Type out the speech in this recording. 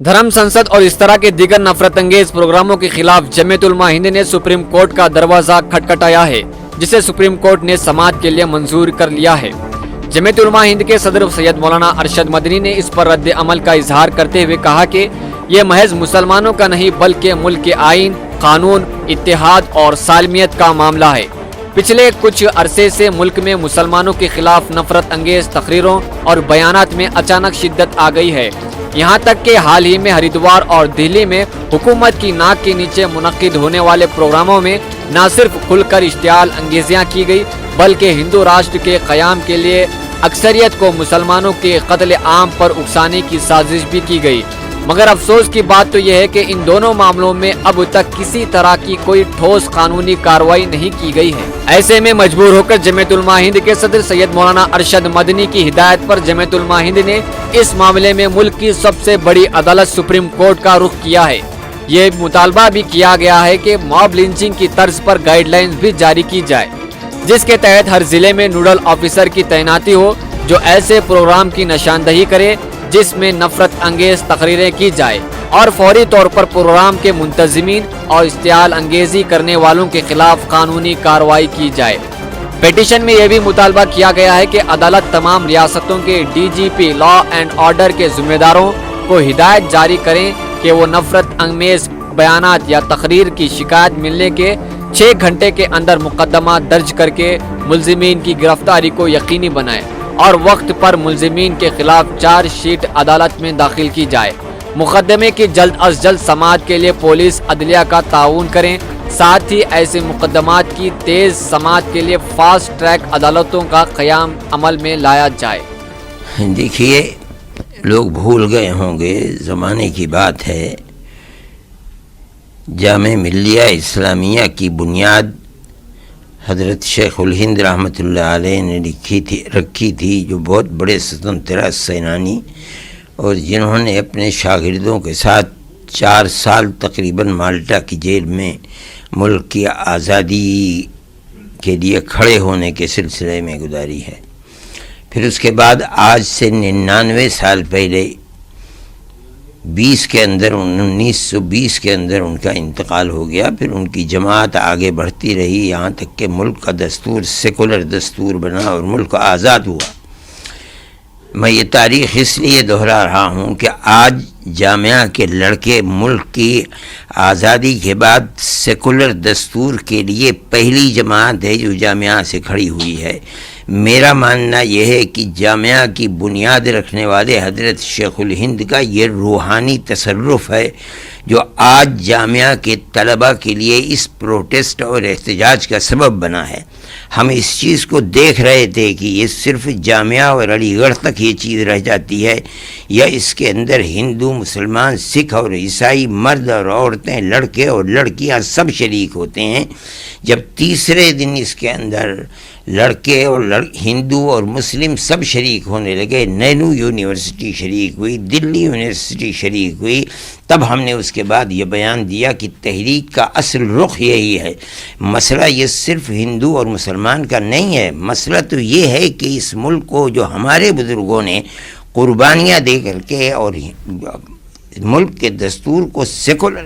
دھرم سنسد اور اس طرح کے دیگر نفرت انگیز پروگراموں کے خلاف جمعیت علماء ہند نے سپریم کورٹ کا دروازہ کھٹکھٹایا ہے، جسے سپریم کورٹ نے سماعت کے لیے منظور کر لیا ہے۔ جمعیت علماء ہند کے صدر سید مولانا ارشد مدنی نے اس پر رد عمل کا اظہار کرتے ہوئے کہا کہ یہ محض مسلمانوں کا نہیں بلکہ ملک کے آئین، قانون، اتحاد اور سالمیت کا معاملہ ہے۔ پچھلے کچھ عرصے سے ملک میں مسلمانوں کے خلاف نفرت انگیز تقریروں اور بیانات میں اچانک شدت آ گئی ہے، یہاں تک کہ حال ہی میں ہریدوار اور دہلی میں حکومت کی ناک کے نیچے منعقد ہونے والے پروگراموں میں نہ صرف کھل کر اشتعال انگیزیاں کی گئی بلکہ ہندو راشٹر کے قیام کے لیے اکثریت کو مسلمانوں کے قتل عام پر اکسانے کی سازش بھی کی گئی۔ مگر افسوس کی بات تو یہ ہے کہ ان دونوں معاملوں میں اب تک کسی طرح کی کوئی ٹھوس قانونی کارروائی نہیں کی گئی ہے۔ ایسے میں مجبور ہو کر جمعیت علماء ہند کے صدر سید مولانا ارشد مدنی کی ہدایت پر جمعیت علماء ہند نے اس معاملے میں ملک کی سب سے بڑی عدالت سپریم کورٹ کا رخ کیا ہے۔ یہ مطالبہ بھی کیا گیا ہے کہ موب لنچنگ کی طرز پر گائیڈ لائنز بھی جاری کی جائے، جس کے تحت ہر ضلع میں نوڈل آفیسر کی تعیناتی ہو جو ایسے پروگرام کی نشاندہی کرے جس میں نفرت انگیز تقریریں کی جائے اور فوری طور پر پروگرام کے منتظمین اور اشتعال انگیزی کرنے والوں کے خلاف قانونی کارروائی کی جائے۔ پیٹیشن میں یہ بھی مطالبہ کیا گیا ہے کہ عدالت تمام ریاستوں کے D G P law and order کے ذمہ داروں کو ہدایت جاری کریں کہ وہ نفرت انگیز بیانات یا تقریر کی شکایت ملنے کے 6 گھنٹے کے اندر مقدمہ درج کر کے ملزمین کی گرفتاری کو یقینی بنائیں اور وقت پر ملزمین کے خلاف چارج شیٹ عدالت میں داخل کی جائے۔ مقدمے کی جلد از جلد سماعت کے لیے پولیس عدلیہ کا تعاون کریں، ساتھ ہی ایسے مقدمات کی تیز سماعت کے لیے فاسٹ ٹریک عدالتوں کا قیام عمل میں لایا جائے۔ دیکھیے، لوگ بھول گئے ہوں گے، زمانے کی بات ہے، جامع ملیہ اسلامیہ کی بنیاد حضرت شیخ الہند رحمۃ اللہ علیہ نے رکھی تھی، جو بہت بڑے سوتنترتا سینانی اور جنہوں نے اپنے شاگردوں کے ساتھ 4 سال تقریباً مالٹا کی جیل میں ملک کی آزادی کے لیے کھڑے ہونے کے سلسلے میں گزاری ہے۔ پھر اس کے بعد آج سے 99 سال پہلے 1920 کے اندر ان کا انتقال ہو گیا۔ پھر ان کی جماعت آگے بڑھتی رہی، یہاں تک کہ ملک کا دستور سیکولر دستور بنا اور ملک آزاد ہوا۔ میں یہ تاریخ اس لیے دہرا رہا ہوں کہ آج جامعہ کے لڑکے ملک کی آزادی کے بعد سیکولر دستور کے لیے پہلی جماعت ہے جو جامعہ سے کھڑی ہوئی ہے۔ میرا ماننا یہ ہے کہ جامعہ کی بنیاد رکھنے والے حضرت شیخ الہند کا یہ روحانی تصرف ہے جو آج جامعہ کے طلباء کے لیے اس پروٹیسٹ اور احتجاج کا سبب بنا ہے۔ ہم اس چیز کو دیکھ رہے تھے کہ یہ صرف جامعہ اور علی گڑھ تک یہ چیز رہ جاتی ہے یا اس کے اندر ہندو، مسلمان، سکھ اور عیسائی، مرد اور عورتیں، لڑکے اور لڑکیاں سب شریک ہوتے ہیں۔ جب تیسرے دن اس کے اندر لڑکے اور ہندو اور مسلم سب شریک ہونے لگے، نینو یونیورسٹی شریک ہوئی، دلی یونیورسٹی شریک ہوئی، تب ہم نے اس کے بعد یہ بیان دیا کہ تحریک کا اصل رخ یہی ہے۔ مسئلہ یہ صرف ہندو اور مسلمان کا نہیں ہے، مسئلہ تو یہ ہے کہ اس ملک کو جو ہمارے بزرگوں نے قربانیاں دے کر کے اور ملک کے دستور کو سیکولر